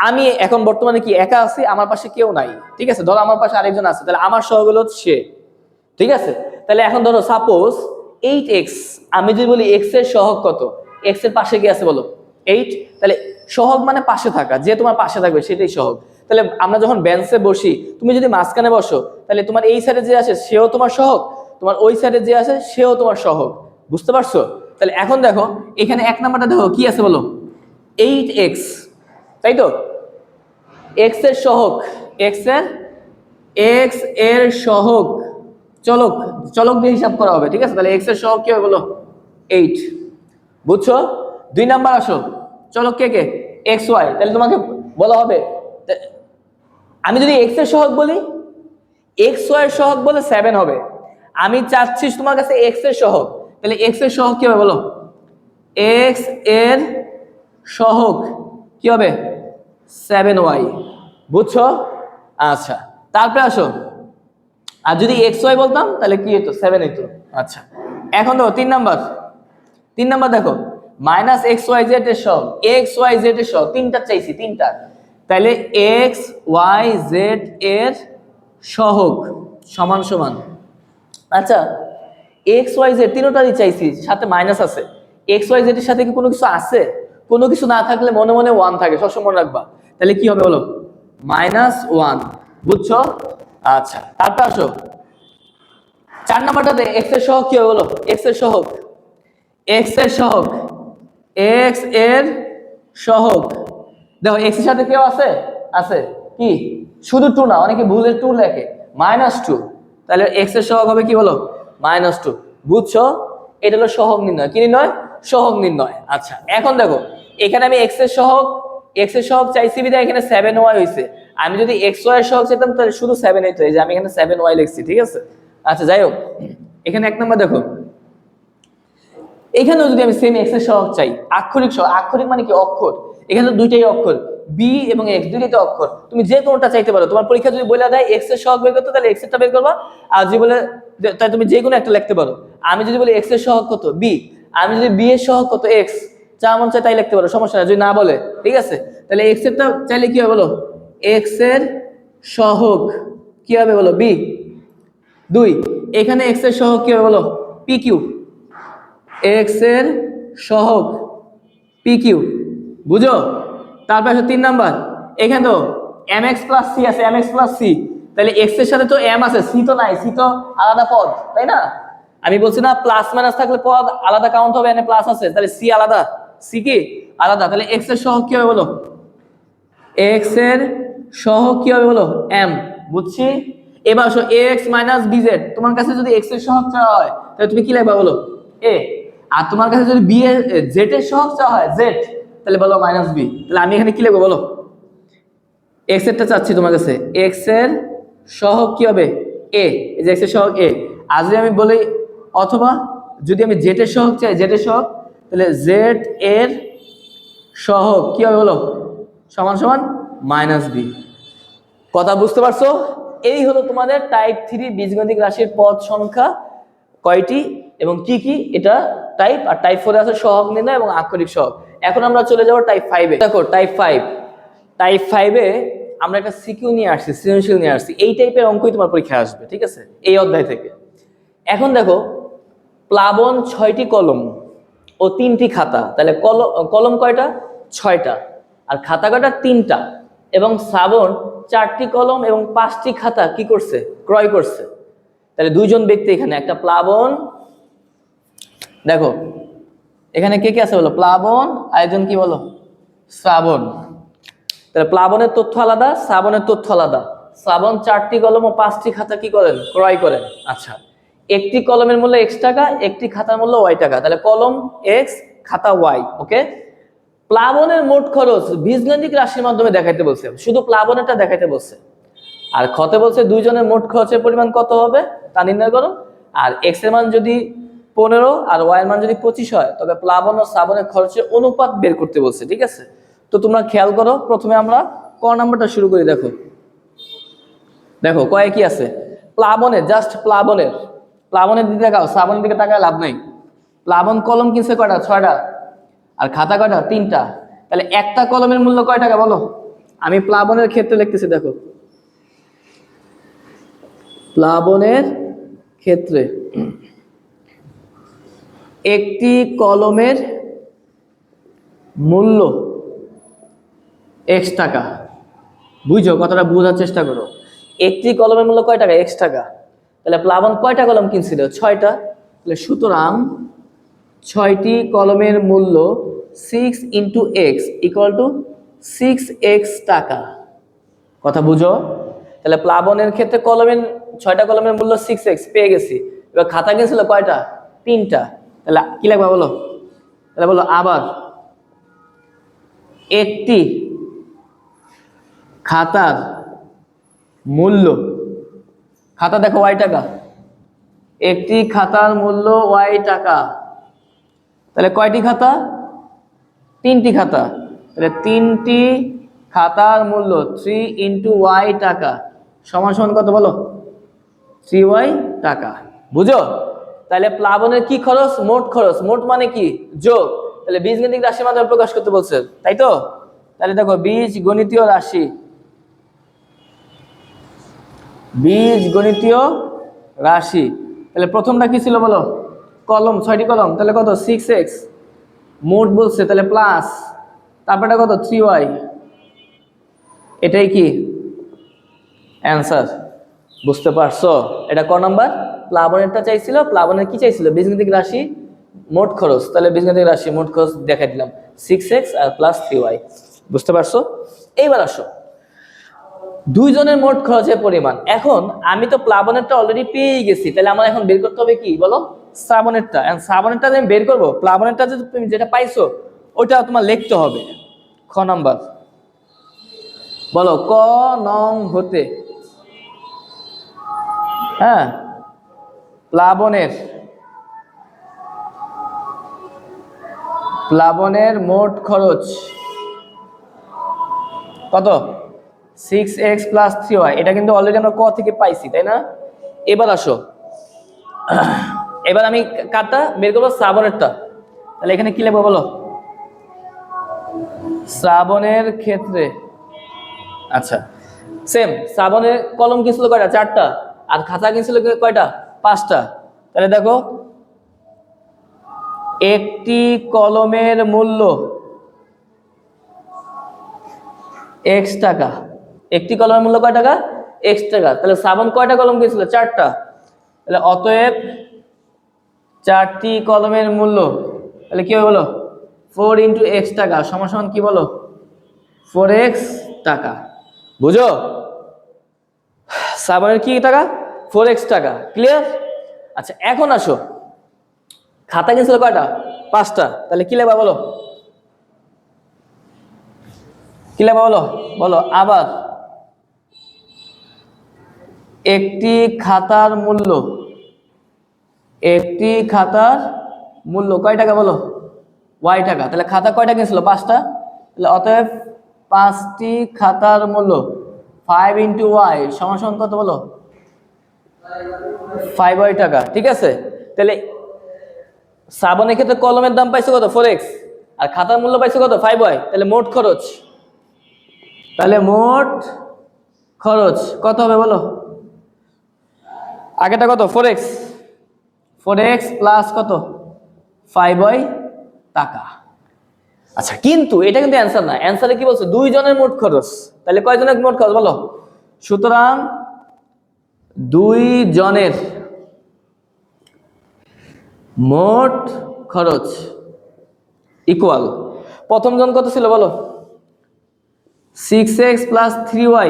আমি এখন বর্তমানে কি একা আছি, আমার পাশে কেউ নাই, ঠিক আছে। ধরো আমার পাশে আরেকজন আছে, তাহলে আমার সহগ হলো সে, ঠিক আছে। তাহলে এখন ধরো সাপোজ 8x, আমি যদি বলি x এর সহগ কত, x এর পাশে কি আছে বলো, 8। তাহলে সহগ মানে পাশে থাকা, যে তোমার পাশে থাকবে সেটাই সহগ। তাহলে আমরা যখন বেঞ্চে বসি, তুমি যদি মাঝখানে বসো, তাহলে তোমার এই সাইডে যে আসে সেও তোমার সহগ, তোমার ওই সাইডে যে আসে সেও তোমার সহগ। বুঝতে পারছো? তাহলে এখন দেখো এখানে এক নাম্বারটা দেখো কি আছে বলো, 8x, তাই তো। x এর সহগ, x এর সহগ চলক, চলক দিয়ে হিসাব করা হবে, ঠিক আছে। তাহলে x এর সহগ কি হবে বলো, 8। বুঝছো? দুই নাম্বার আসো, চলক কে কে, xy। তাহলে তোমাকে বলা হবে, আমি যদি x এর সহগ বলি, xy এর সহগ বলে 7 হবে। আমি চাচ্ছি তোমার কাছে x এর সহগ, তাহলে x এর সহগ কি হবে বলো, x এর সহগ কি হবে, 7y। বুঝছো? আচ্ছা, তারপরে আসো, আর যদি xy বলতাম তাহলে কি হতো, 7 হতো। আচ্ছা, এখন দেখো তিন নাম্বার, 3 নাম্বার দেখো মাইনাস এক্স ওয়াই জেড এর সহগ, এক্স ওয়াই জেড এর সহগ তিনটা চাইছি, তিনটা, তাহলে এক্স ওয়াই জেড এর সহগ সমান সমান, আচ্ছা এক্স ওয়াই জেড তিনটারই চাইছি, সাথে মাইনাস আছে, এক্স ওয়াই জেড এর সাথে কি কোনো কিছু আছে? কোনো কিছু না থাকলে মনে মনে 1 থাকে, সবসময় মনে রাখবা। তাহলে কি হবে বলো? -1, বুঝছো? আচ্ছা তারপর আসো 4 নাম্বারটাতে এক্স এর সহগ কি হবে বলো? এক্স এর সহগ, এক্স এর সহগ, এক্স এর সহগ, দেখো এক্স এর সাথে কেউ আছে? আছে কি? শুধু 2 না, অনেকে ভুলে 2 লেখে, -2, তাহলে এক্স এর সহগ হবে কি বলো? -2, বুঝছো? এটা হলো সহগ নির্ণয়, কি নির্ণয়? সহগ নির্ণয়। আচ্ছা এখন দেখো এখানে আমি এক্স এর সহগ চাইছি বিধায় এখানে 7y হইছে, আমি যদি এক্স ওয়াই এর সহগ চাইতাম তাহলে শুধু 7 হইতো, এই যে আমি এখানে 7y লিখছি, ঠিক আছে? আচ্ছা যাই হোক, এখানে 1 নাম্বার দেখো, এখানেও যদি আমি সেম এক্স এর সহগ চাই, আক্ষরিক সহগ, আক্ষরিক মানে কি? অক্ষর, এখানে তো দুইটাই অক্ষর, বি এবং এক্স দুইটাই তো অক্ষর, তুমি যে কোনোটা চাইতে পারো। তোমার পরীক্ষা যদি বলে দেয় এক্স এর সহগ বের করতে, তাহলে এক্স এরটা বের করবা, আর যদি বলে তাই তুমি যে কোনো একটা লিখতে পারো। আমি যদি বলি এক্স এর সহগ কত? বি, আমি যদি বি এর সহগ কত? এক্স, যা মন চায় তাই লিখতে পারো, সমস্যা নাই যদি না বলে, ঠিক আছে? তাহলে এক্স এরটা চাইলে কি হবে বলো? এক্স এর সহগ কি হবে বলো? বি। 2, এখানে এক্স এর সহগ কি হবে বলো? পি কিউ, এক্স এর সহগ পি কিউ, বুঝো? তারপর 3 নাম্বার, এখানে তো mx প্লাস সি আছে, mx প্লাস সি, তাহলে এক্স এর সাথে তো m আছে, সি তো নাই, সি তো আলাদা পদ, তাই না? আমি বলছি না প্লাস মাইনাস থাকলে পদ আলাদা কাউন্ট হবে, এখানে প্লাস আছে, তাহলে সি আলাদা, সি কি আলাদা, তাহলে এক্স এর সহগ কি হবে বলো? এক্স এর সহগ কি হবে বলো? m, বুঝছি? এবার আসো ax মাইনাস bz, তোমার কাছে যদি x এর সহগ চাওয়া হয় তাহলে তুমি কি লিখবা বলো? a, আর তোমার কাছে যদি b এর z এর সহগ চাওয়া হয় z, তাহলে বলো -b, তাহলে আমি এখানে কি লিখবো বলো? x এরটা চাচ্ছি তোমার কাছে, x এর সহগ কি হবে? a, এই যে x এর সহগ a, আর যদি আমি বলি অথবা যদি আমি z এর সহগ চাই, z এর সহগ, তাহলে z এর সহগ কি হবে বলো? সমান সমান -b। কথা বুঝতে পারছো? এই হলো তোমাদের টাইপ 3 বীজগণিতিক রাশির পদ সংখ্যা কয়টি এবং কি কি, এটা টাইপ। আর টাইপ 4 আছে সহগ নির্ণয় এবং আক্ষরিক সহগ। এখন আমরা চলে যাব টাইপ 5 এ। দেখো টাইপ 5 এ আমরা একটা সিকিউ নিয়ে আসছি, সৃজনশীল নিয়ে আসছি, এই টাইপের অঙ্কই তোমার পরীক্ষায় আসবে, ঠিক আছে? এই অধ্যায় থেকে। এখন দেখো প্লাবন 6টি কলম ও 3টি খাতা, তাহলে কলম কয়টা? 6টা, আর খাতা কয়টা? 3টা, এবং শ্রাবণ 4টি কলম এবং 5টি খাতা কি করছে? ক্রয় করছে। তাহলে দুইজন ব্যক্তি, এখানে একটা প্লাবন, দেখো এখানে কে কে আছে বলো? প্লাবন, আরেকজন কি বলো? শ্রাবণ। তাহলে প্লাবনের তথ্য আলাদা, শ্রাবণের তথ্য আলাদা। শ্রাবণ 4টি কলম ও 5টি খাতা কি করেন? ক্রয় করেন। আচ্ছা, একটি কলমের মূল্য x টাকা, একটি খাতার মূল্য y টাকা, তাহলে কলম x, খাতা y, ওকে? প্লাবনের মোট খরচ বীজগণিতিক রাশির মাধ্যমে দেখাইতে বলছে, শুধু প্লাবনেরটা দেখাইতে বলছে। আর ক্ষতে বলছে দুইজনের মোট খরচের পরিমাণ কত হবে তা নির্ণয় করো। আর x এর মান যদি 15 আর y এর মান যদি 25 হয়, তবে প্লাবন ও শ্রাবণের খরচের অনুপাত বের করতে বলছে, ঠিক আছে? তো তোমরা খেয়াল করো, প্রথমে আমরা ক নাম্বারটা শুরু করি। দেখো দেখো কয়ে কি আছে? প্লাবনের, জাস্ট প্লাবনের দিকে তাকাও, শ্রাবণের দিকে তাকায় লাভ নাই। প্লাবন কলম কিনছে কয়টা? 6টা, আর খাতা কয়টা? 3টা, তাহলে একটা কলমের মূল্য কয় টাকা বলো? আমি প্লাবনের ক্ষেত্রে লিখতেছি, দেখো প্লাবনের ক্ষেত্রে একটি কলমের মূল্য x টাকা, বুঝো কথাটা বোঝার চেষ্টা করো। একটি কলমের মূল্য কয় টাকা? x টাকা। তাহলে প্লাবন কয়টা কলম কিনছিল? 6টা, তাহলে সুতরাং 6টি কলমের মূল্য 6 × x = 6x টাকা। কথা বুঝো? তাহলে প্লাবনের ক্ষেত্রে কলমের 6টা কলমের মূল্য 6x পেয়ে গেছি। এবার খাতা কিনছিল কয়টা? 3টা, তাহলে কি লিখবা বলো? তাহলে বলো আবার একটি খাতার মূল্য, খাতা দেখো y টাকা, একটি খাতার মূল্য y টাকা, তাহলে কয়টি খাতা? 3টি খাতা, তাহলে 3টি খাতার মূল্য 3 × y টাকা সমান সমান কত বলো? 3y টাকা। বুঝো? তাহলে প্লাবনের কি খরচ? মোট খরচ। মোট মানে কি? যোগ। তাহলে বীজগণিতিক রাশির মাধ্যমে প্রকাশ করতে বলছে, তাই তো? তাহলে দেখো বীজগণিতীয় রাশি, বীজগণিতীয় রাশি। তাহলে প্রথমটা কি ছিল বলো? কলম, 6টি কলম। তাহলে কত? 6x। মোট বলছে, তাহলে প্লাস, তারপরটা কত? 3y। এটাই কি অ্যান্সার? বুঝতে পারছো? এটা ক নাম্বার? প্লাবনেরটা চাইছিল। প্লাবনের কি চাইছিল? বীজগণিতিক রাশি মোট খরচ। তাহলে বীজগণিতিক রাশি মোট খরচ দেখাই দিলাম, 6x আর প্লাস 3y। বুঝতে পারছো? এইবার আসো দুইজনের মোট খরচের পরিমাণ। এখন আমি তো প্লাবনেরটা অলরেডি পেয়ে গেছি, তাহলে আমার এখন বের করতে হবে কি বলো? শ্রাবণেরটা। শ্রাবণেরটা আমি বের করবো, প্লাবনেরটা যে তুমি যেটা পাইছো ওইটা তোমার লিখতে হবে। খ নাম্বার বলো, ক নং হতে হ্যাঁ প্লাবনের মোট খরচ কত? 6x plus 3y। এটা কিন্তু অলরেডি আমরা ক থেকে পাইছি, তাই না? এবার আসো, এবার আমি কারটা বের করবো? শ্রাবণেরটা। তাহলে এখানে কি লিখবো বলো? শ্রাবণের ক্ষেত্রে, আচ্ছা সেম, শ্রাবণের কলম কি ছিল কয়টা? 4টা। আর খাতা কি ছিল কয়টা? 5টা। তাহলে দেখো একটি কলমের মূল্য x টাকা। একটি কলমের মূল্য কয় টাকা? x টাকা। তাহলে শ্রাবণ কয়টা কলম কিনছিল? 4টা। তাহলে অতএব 4টি কলমের মূল্য, তাহলে কি হবে বলো? 4 ইন্টু x টাকা সমান সমান কি বলো? 4x টাকা। বুঝো? শ্রাবণের কি টাকা? 4x টাকা। ক্লিয়ার? আচ্ছা এখন আসো, খাতা কিনছিল কয়টা? 5টা। তাহলে কি লেখা বলো? কি লেখা বলো? বলো আবার একটি খাতার মূল্য, একটি খাতার মূল্য কয় টাকা বলো? y টাকা। তাহলে খাতা কয়টা কিনছিল? 5টা। তাহলে অতএব 5টি খাতার মূল্য 5 ইন্টু y সমান সমান কত বলো? 5y টাকা। ঠিক আছে? তাহলে শ্রাবণের ক্ষেত্রে কলমের দাম পাইছো কত? 4x। আর খাতার মূল্য পাইছো কত? 5y। তাহলে মোট খরচ, তাহলে মোট খরচ কত হবে বলো? আগেটা কত? 4x। 4x প্লাস কত? 5y টাকা। আচ্ছা কিন্তু এটা কিন্তু অ্যান্সার না। অ্যান্সারে কি বলছে? দুইজনের মোট খরচ। তাহলে কয়জনের মোট খরচ বলো? সুতরাং দুইজনের মোট খরচ ইকুয়াল, প্রথম জন কত ছিল বলো? 6x plus 3y।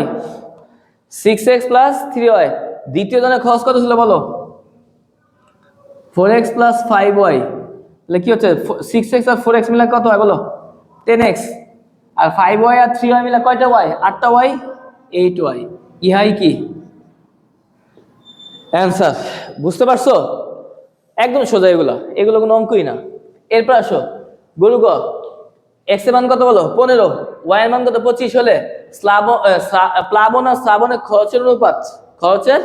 6x plus 3y। দ্বিতীয় জনের খরচ কত ছিল বলো? 4x plus 5y। তাহলে কি হচ্ছে? 6x আর 4x মিলে কত হয় বলো? 10x। আর 5y আর 3y মিলে কয়টা y? 8টা y, 8y। ইহাই কি অ্যান্সার? বুঝতে পারছো? একদম সোজা, এগুলো কোনো অঙ্কই না। এরপর আসো গরু গ, x এর মান কত বলো? 15, y এর মান কত? 25 হলে প্লাবন আর শ্রাবণের খরচের অনুপাত, খরচের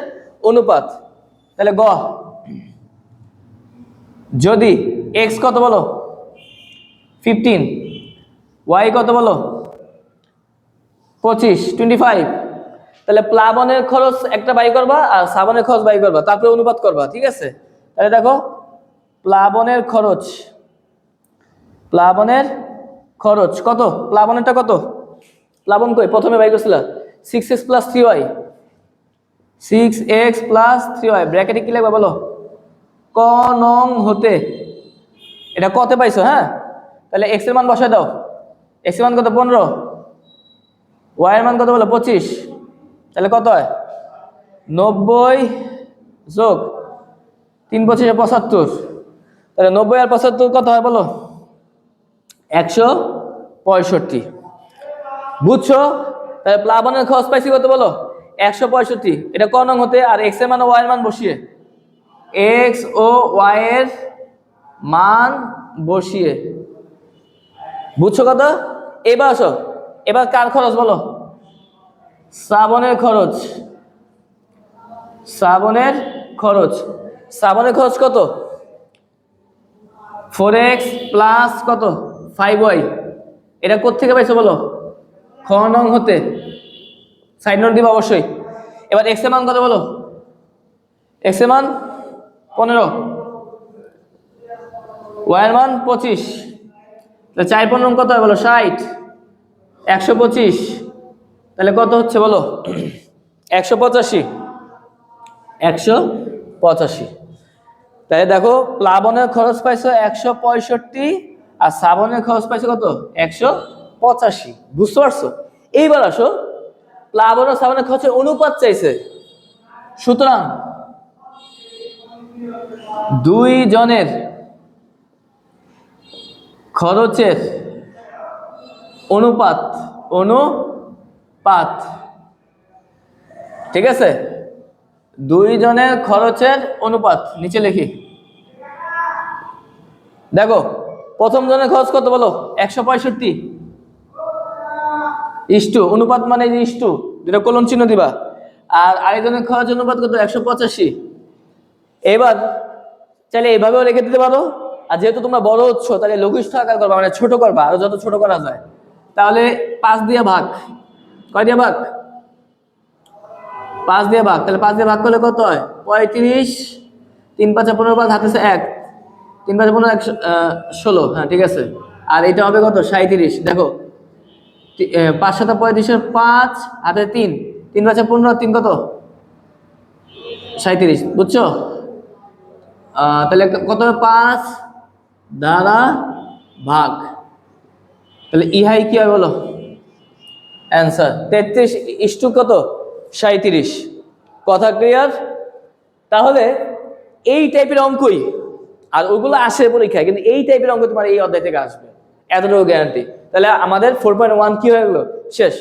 অনুপাত। তাহলে গ, যদি x কত বলো? 15, y কত বলো? 25, তাহলে প্লাবনের খরচ একটা বাই করবা আর শ্রাবণের খরচ বাই করবা, তারপরে অনুপাত করবা। ঠিক আছে? তাহলে দেখো প্লাবনের খরচ, প্লাবনের খরচ কত? প্লাবনেরটা কত? প্লাবন কই? প্রথমে বাই করছিল 6x plus 3y। 6x plus 3y ব্র্যাকেটে কি লিখবা বলো? ক নং হতে, এটা কতে পাইছো? হ্যাঁ, তাহলে x এর মান বসায় দাও। x এর মান কত? 15, y এর মান কত বলো? 25। তাহলে কত হয়? 90 যোগ 3 25 75। তাহলে 90 আর 75 কত হয় বলো? 165। বুঝছো? তাহলে প্লাবনের খরচ পাইছি কত বলো? 165। এটা ক নং হতে, আর x এর মান ও y এর মান বসিয়ে, x ও y এর মান বসিয়ে। বুঝছো কথা? এবার আসো, এবার কার খরচ বলো? শ্রাবণের খরচ। শ্রাবণের খরচ শ্রাবণের খরচ কত? 4x প্লাস কত 5y। এটা কোত্থেকে পাইছো বলো? খ নং হতে। সাইড নোট দিবা অবশ্যই। এবার x এর মান কত বলো? x এর মান 15, y এর মান 25। তাহলে 4 কত হয় বলো? 60, 125। তাহলে কত হচ্ছে বলো? 185, 185। তাই দেখো প্লাবনের খরচ পাইছো 165 আর শ্রাবণের খরচ পাইছো কত? 185। বুঝতে পারছো? এইবার আসো, প্লাবন ও শ্রাবণের খরচের অনুপাত চাইছে। সুতরাং দুই জনের খরচের অনুপাত, অনুপাত, ঠিক আছে? দুই জনের খরচের অনুপাত নিচে লিখি। দেখো প্রথম জনের খরচ কত বলো? 165 ইস্টু অনুপাত মানে যে ইস্টু, যেটা কোলন চিহ্ন দিবা। আর আরেকজনের খরচ অনুপাত কত? 185। এবার চাইলে এইভাবেও রেখে দিতে পারো, আর যেহেতু তোমরা বড় হচ্ছ তাহলে লঘিষ্ঠ আকার করবা, মানে ছোট করবা, আরো যত ছোট করা যায়। তাহলে 5 দিয়ে ভাগ, কয় দিয়ে ভাগ? 5 দিয়ে ভাগ। তাহলে 5 দিয়ে ভাগ করলে কত হয়? 35, 3 5 15, 5 হাতে 1, 3 5 15, 16। হ্যাঁ ঠিক আছে। আর এটা হবে কত? 37। দেখো 5 7 35, 5 হাতে 3, 3 5 15, 3 কত? 37। বুঝছো? তাহলে কত? 5 দ্বারা ভাগ। তাহলে ইহাই কি হয় বলো? অ্যান্সার 33 ইস্টু কত? 37। কথা ক্লিয়ার? তাহলে এই টাইপের অঙ্কই, আর ওগুলো আসে পরীক্ষায়, কিন্তু এই টাইপের অঙ্ক তোমার এই অধ্যায় থেকে আসবে, এতটুকু গ্যারান্টি। তাহলে আমাদের 4.1 কি হয়ে গেল? শেষ।